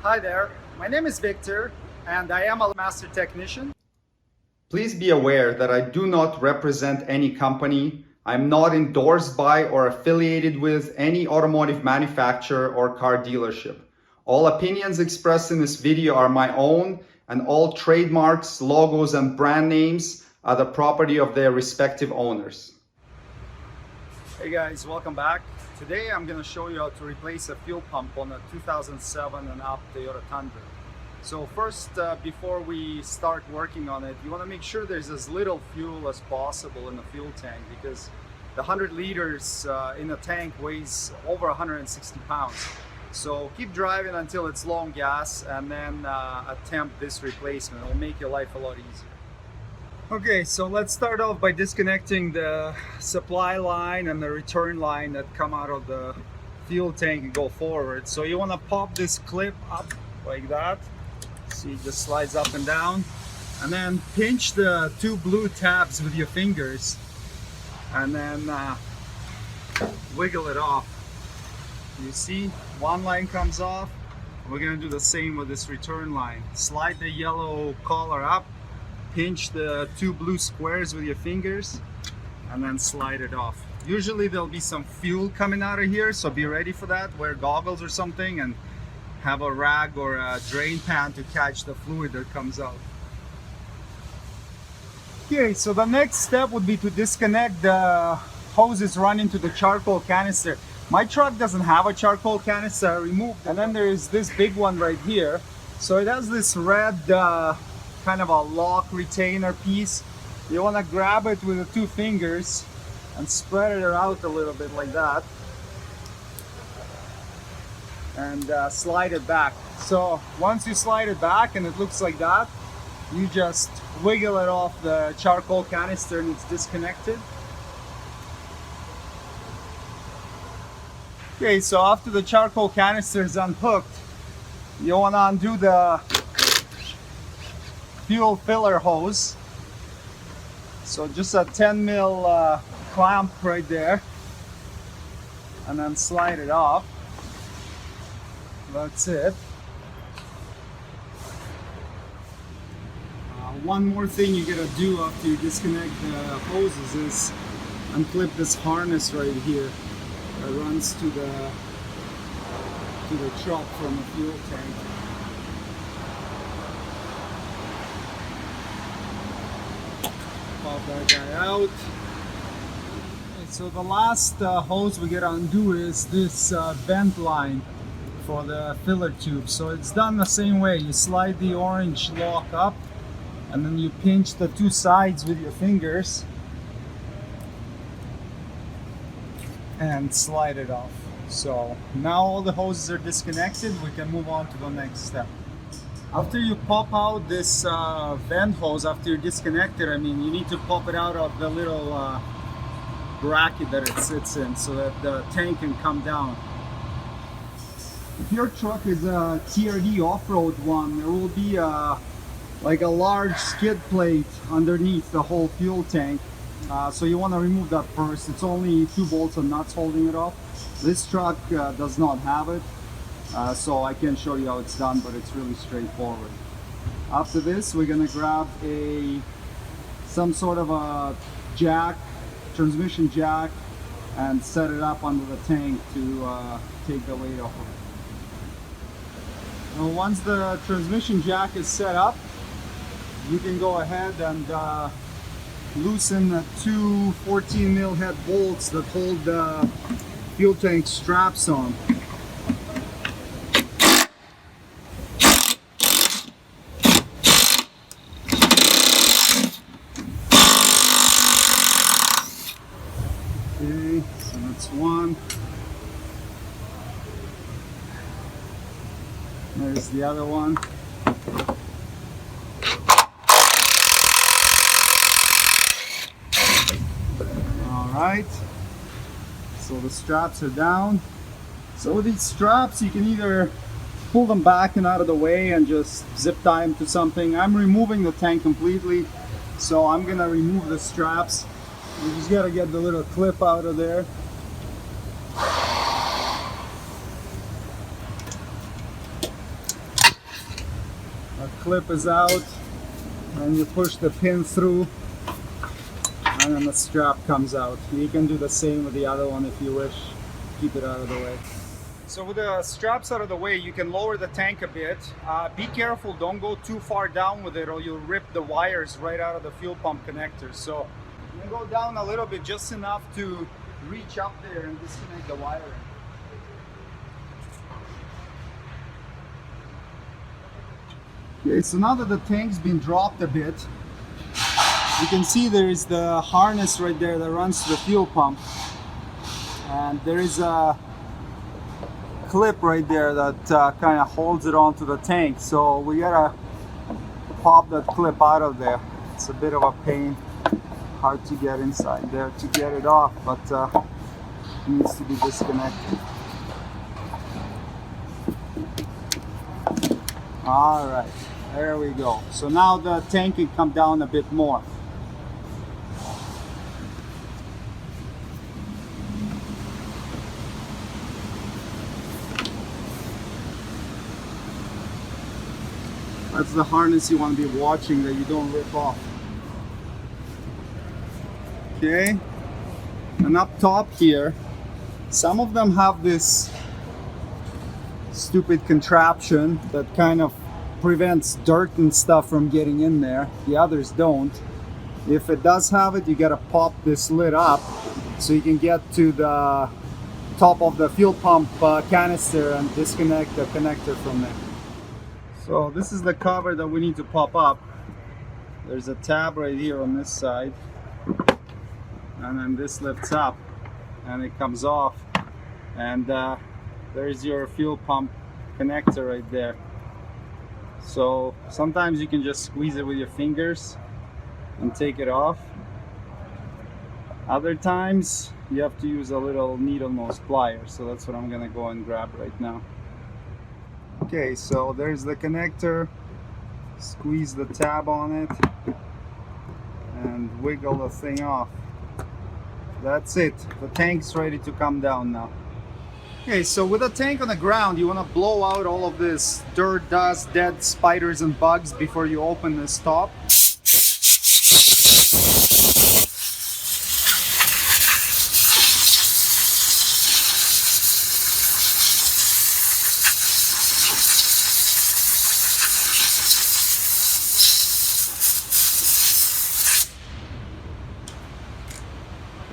Hi there, my name is Victor and I am a master technician. Please be aware that I do not represent any company. I'm not endorsed by or affiliated with any automotive manufacturer or car dealership. All opinions expressed in this video are my own, and all trademarks, logos, and brand names are the property of their respective owners. Hey guys, welcome back. Today I'm going to show you how to replace a fuel pump on a 2007 and up Toyota Tundra. So first, before we start working on it, you want to make sure there's as little fuel as possible in the fuel tank, because the 100 liters in the tank weighs over 160 pounds. So keep driving until it's low on gas and then attempt this replacement. It'll make your life a lot easier. Okay, so let's start off by disconnecting the supply line and the return line that come out of the fuel tank and go forward. So you want to pop this clip up like that. See, it just slides up and down. And then pinch the two blue tabs with your fingers and then wiggle it off. You see, one line comes off. We're going to do the same with this return line. Slide the yellow collar up. Pinch the two blue squares with your fingers and then slide it off. Usually there'll be some fuel coming out of here, so be ready for that. Wear goggles or something and have a rag or a drain pan to catch the fluid that comes out. Okay, so the next step would be to disconnect the hoses running to the charcoal canister. My truck doesn't have a charcoal canister. I removed it. And then there is this big one right here. So it has this red kind of a lock retainer piece. You want to grab it with the two fingers and spread it out a little bit like that and slide it back. So once you slide it back and it looks like that, you just wiggle it off the charcoal canister and it's disconnected. Okay, so after the charcoal canister is unhooked, you want to undo the fuel filler hose. So just a 10 mil clamp right there and then slide it off. That's it. One more thing you gotta do after you disconnect the hoses is unclip this harness right here that runs to the truck from the fuel tank. Pop that guy out. Okay, so the last hose we gotta undo is this vent line for the filler tube. So it's done the same way. You slide the orange lock up and then you pinch the two sides with your fingers and slide it off. So now all the hoses are disconnected. We can move on to the next step. After you pop out this vent hose, after you're disconnected, you need to pop it out of the little bracket that it sits in so that the tank can come down. If your truck is a TRD off-road one, there will be like a large skid plate underneath the whole fuel tank. So you want to remove that first. It's only 2 bolts and nuts holding it off. This truck does not have it. So I can show you how it's done, but it's really straightforward. After this, we're gonna grab some sort of a jack, transmission jack, and set it up under the tank to take the weight off of it. Now, once the transmission jack is set up, you can go ahead and loosen the two 14 mil head bolts that hold the fuel tank straps on. Okay, so that's one. There's the other one. Alright, so the straps are down. So with these straps, you can either pull them back and out of the way and just zip tie them to something. I'm removing the tank completely, so I'm gonna remove the straps. You just gotta get the little clip out of there. The clip is out, and you push the pin through, and then the strap comes out. You can do the same with the other one if you wish. Keep it out of the way. So with the straps out of the way, you can lower the tank a bit. Be careful, don't go too far down with it or you'll rip the wires right out of the fuel pump connectors. So you can go down a little bit, just enough to reach up there and disconnect the wiring. Okay, so now that the tank's been dropped a bit, you can see there is the harness right there that runs to the fuel pump. And there is a clip right there that kind of holds it onto the tank. So we gotta pop that clip out of there. It's a bit of a pain, hard to get inside there to get it off, but it needs to be disconnected. All right, there we go. So now the tank can come down a bit more. That's the harness you want to be watching that you don't rip off. Okay, and up top here, some of them have this stupid contraption that kind of prevents dirt and stuff from getting in there. The others don't. If it does have it, you gotta pop this lid up so you can get to the top of the fuel pump canister and disconnect the connector from there. So this is the cover that we need to pop up. There's a tab right here on this side, and then this lifts up and it comes off, and there's your fuel pump connector right there. So sometimes you can just squeeze it with your fingers and take it off. Other times you have to use a little needle nose plier, so that's what I'm gonna go and grab right now. Okay, so there's the connector. Squeeze the tab on it and wiggle the thing off. That's it. The tank's ready to come down now. Okay, so with a tank on the ground, you want to blow out all of this dirt, dust, dead spiders and bugs before you open this top.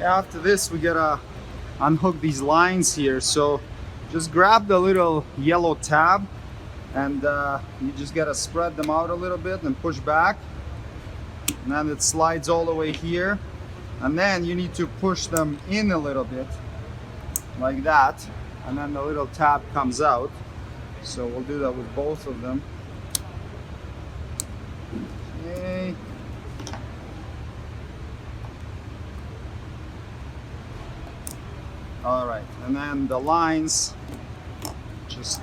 After this, we gotta unhook these lines here. So just grab the little yellow tab and you just gotta spread them out a little bit and push back, and then it slides all the way here, and then you need to push them in a little bit like that, and then the little tab comes out. So we'll do that with both of them. Okay. All right, and then the lines, just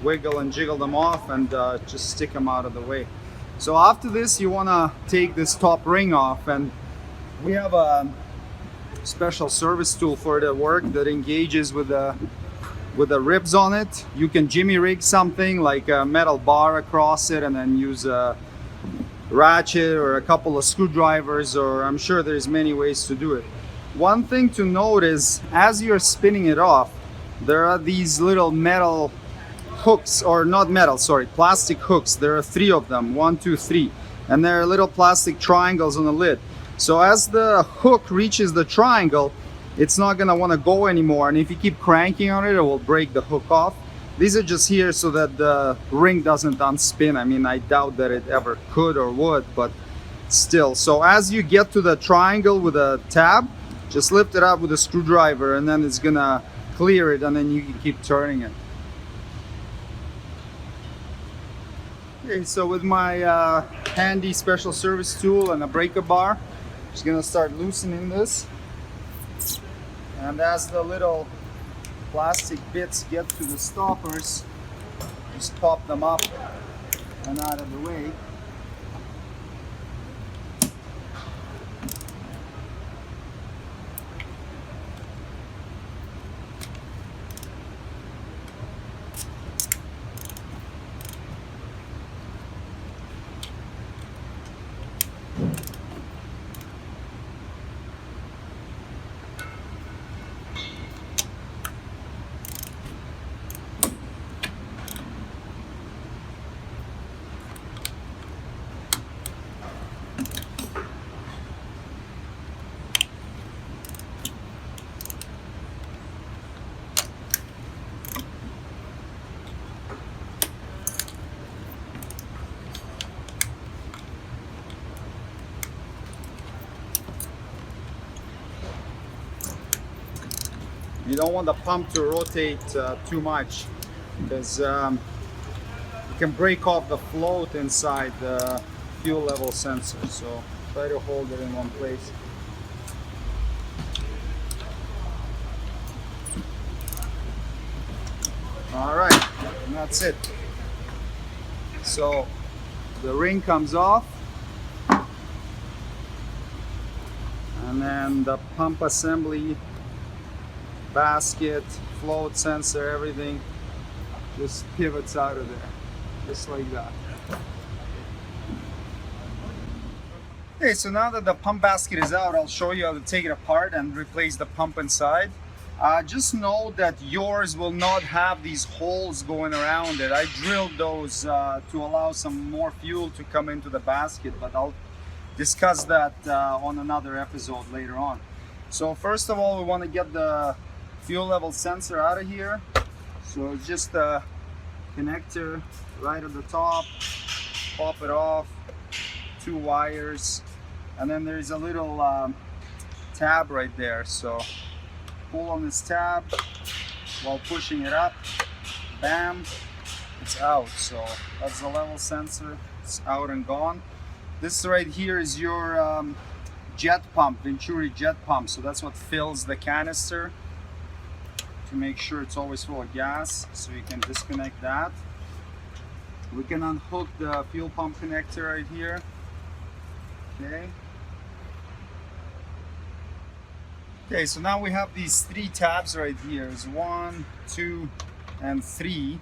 wiggle and jiggle them off and just stick them out of the way. So after this, you want to take this top ring off, and we have a special service tool for the work that engages with the ribs on it. You can jimmy rig something like a metal bar across it and then use a ratchet or a couple of screwdrivers, or I'm sure there's many ways to do it. One thing to note is, as you're spinning it off, there are these little metal hooks, or not metal, sorry, plastic hooks. There are 3 of them, 1, 2, 3, and there are little plastic triangles on the lid. So as the hook reaches the triangle, it's not gonna wanna go anymore, and if you keep cranking on it, it will break the hook off. These are just here so that the ring doesn't unspin. I mean, I doubt that it ever could or would, but still. So as you get to the triangle with a tab, just lift it up with a screwdriver, and then it's gonna clear it, and then you can keep turning it. Okay, so with my handy special service tool and a breaker bar, I'm just gonna start loosening this. And as the little plastic bits get to the stoppers, just pop them up and out of the way. You don't want the pump to rotate too much, because you can break off the float inside the fuel level sensor. So try to hold it in one place. All right, and that's it. So the ring comes off, and then the pump assembly, basket, float sensor, everything just pivots out of there, just like that. Okay, so now that the pump basket is out, I'll show you how to take it apart and replace the pump inside. Just know that yours will not have these holes going around it. I drilled those to allow some more fuel to come into the basket, but I'll discuss that on another episode later on. So first of all, we want to get the fuel level sensor out of here. So it's just a connector right at the top, pop it off, 2 wires, and then there's a little tab right there. So pull on this tab while pushing it up, bam, it's out. So that's the level sensor, it's out and gone. This right here is your jet pump, Venturi jet pump. So that's what fills the canister to make sure it's always full of gas. So you can disconnect that. We can unhook the fuel pump connector right here. Okay. Okay, so now we have these 3 tabs right here. It's 1, 2, and 3.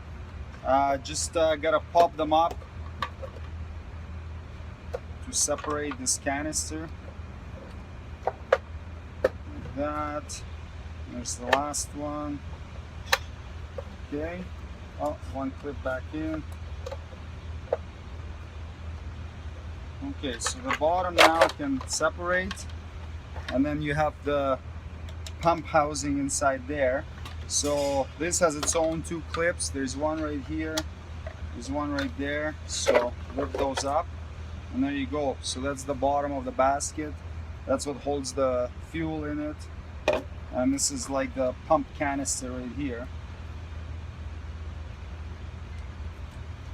Just gotta pop them up to separate this canister. Like that. There's the last one. Okay. Oh, one clip back in. Okay, so the bottom now can separate, and then you have the pump housing inside there. So this has its own 2 clips. There's one right here, there's one right there. So lift those up, and there you go. So that's the bottom of the basket. That's what holds the fuel in it. And this is like the pump canister right here.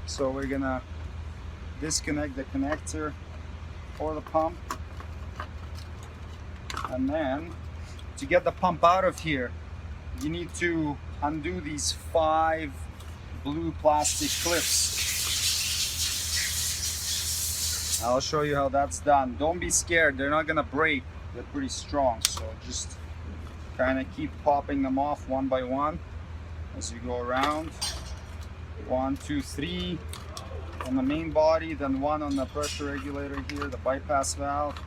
So we're gonna disconnect the connector for the pump, and then to get the pump out of here, you need to undo these 5 blue plastic clips. I'll show you how that's done. Don't be scared, they're not gonna break, they're pretty strong. So just kind of keep popping them off one by one as you go around. 1, 2, 3 on the main body, then 1 on the pressure regulator here, the bypass valve,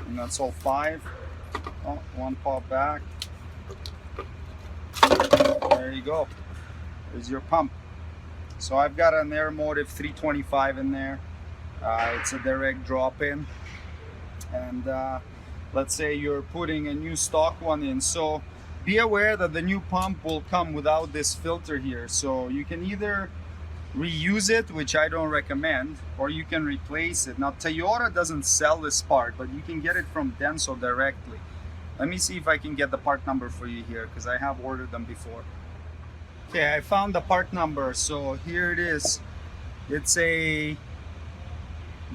and that's all 5. Oh, 1 pop back. There you go. There's your pump. So I've got an Air Motive 325 in there. It's a direct drop-in, and let's say you're putting a new stock one in. So be aware that the new pump will come without this filter here. So you can either reuse it, which I don't recommend, or you can replace it. Now Toyota doesn't sell this part, but you can get it from Denso directly. Let me see if I can get the part number for you here, because I have ordered them before. Okay, I found the part number. So here it is. It's a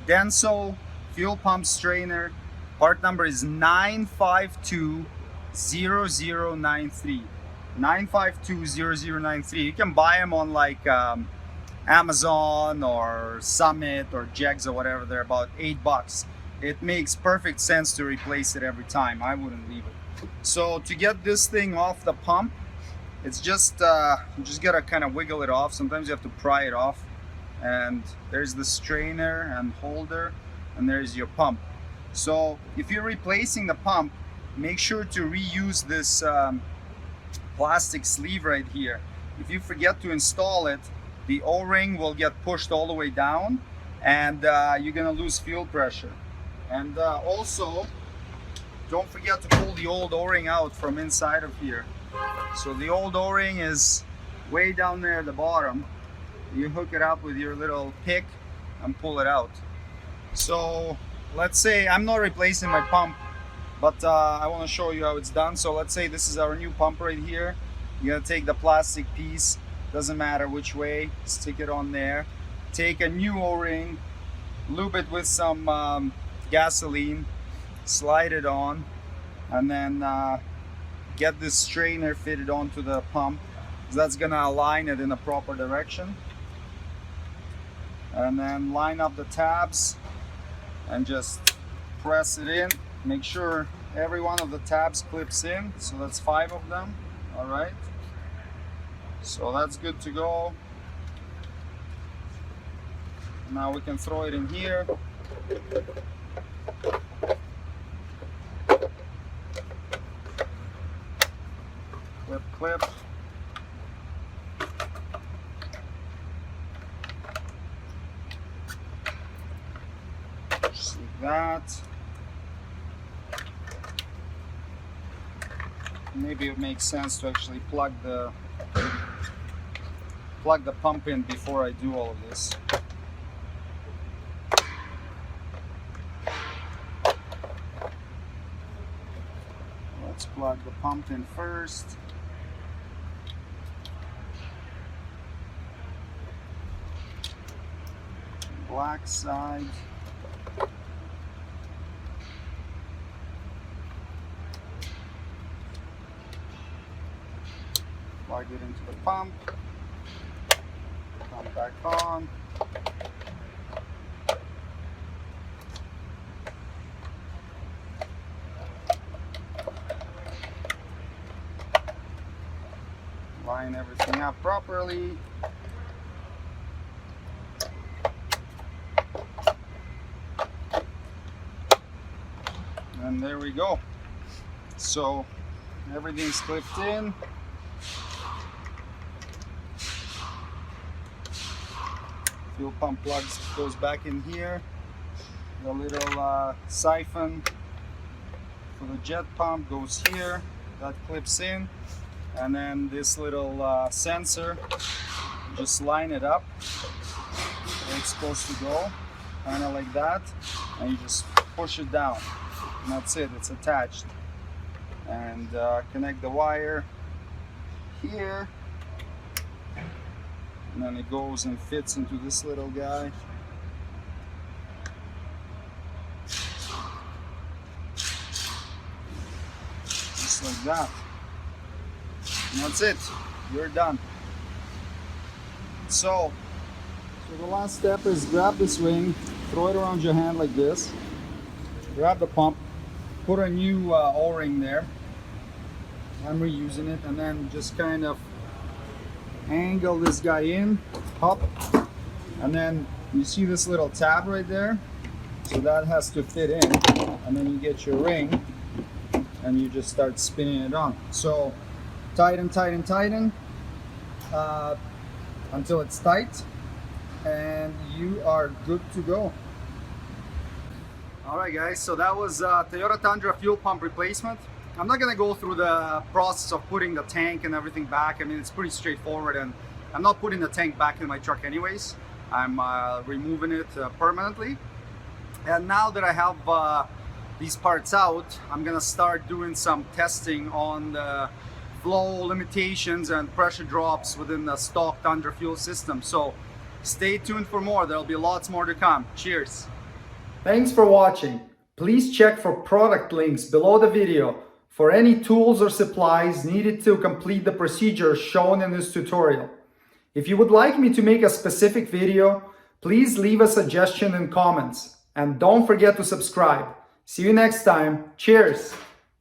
Denso fuel pump strainer. Part number is 9520093. 9520093. You can buy them on like Amazon or Summit or Jegs or whatever. They're about $8. It makes perfect sense to replace it every time. I wouldn't leave it. So to get this thing off the pump, it's just you just gotta kind of wiggle it off. Sometimes you have to pry it off. And there's the strainer and holder, and there's your pump. So if you're replacing the pump, make sure to reuse this plastic sleeve right here. If you forget to install it, the O-ring will get pushed all the way down, and you're gonna lose fuel pressure. And also, don't forget to pull the old O-ring out from inside of here. So the old O-ring is way down there at the bottom. You hook it up with your little pick and pull it out. So let's say I'm not replacing my pump but I want to show you how it's done. So let's say this is our new pump right here. You're gonna take the plastic piece, doesn't matter which way, stick it on there. Take a new O-ring, lube it with some gasoline, slide it on, and then get this strainer fitted onto the pump. That's gonna align it in the proper direction. And then line up the tabs and just press it in. Make sure every one of the tabs clips in. So that's 5 of them. All right. So that's good to go. Now we can throw it in here. Clip, clip. Just like that. Maybe it makes sense to actually plug the pump in before I do all of this. Let's plug the pump in first. Black side. Plug it into the pump. Pump back on. Line everything up properly. And there we go. So everything's clipped in. Fuel pump plugs goes back in here. The little siphon for the jet pump goes here. That clips in. And then this little sensor, just line it up where it's supposed to go, kind of like that, and you just push it down, and that's it, it's attached. And connect the wire here, and then it goes and fits into this little guy. Just like that. And that's it, you're done. So the last step is grab this wing, throw it around your hand like this, grab the pump, put a new O-ring there. I'm reusing it, and then just kind of angle this guy in, up, and then you see this little tab right there, so that has to fit in, and then you get your ring and you just start spinning it on. So tighten, tighten, tighten until it's tight, and you are good to go. All right guys, so that was Toyota Tundra fuel pump replacement. I'm not gonna go through the process of putting the tank and everything back. I mean, it's pretty straightforward, and I'm not putting the tank back in my truck anyways. I'm removing it permanently. And now that I have these parts out, I'm gonna start doing some testing on the flow limitations and pressure drops within the stock Tundra fuel system. So stay tuned for more. There'll be lots more to come. Cheers. Thanks for watching. Please check for product links below the video for any tools or supplies needed to complete the procedure shown in this tutorial. If you would like me to make a specific video, please leave a suggestion in comments. And don't forget to subscribe. See you next time. Cheers!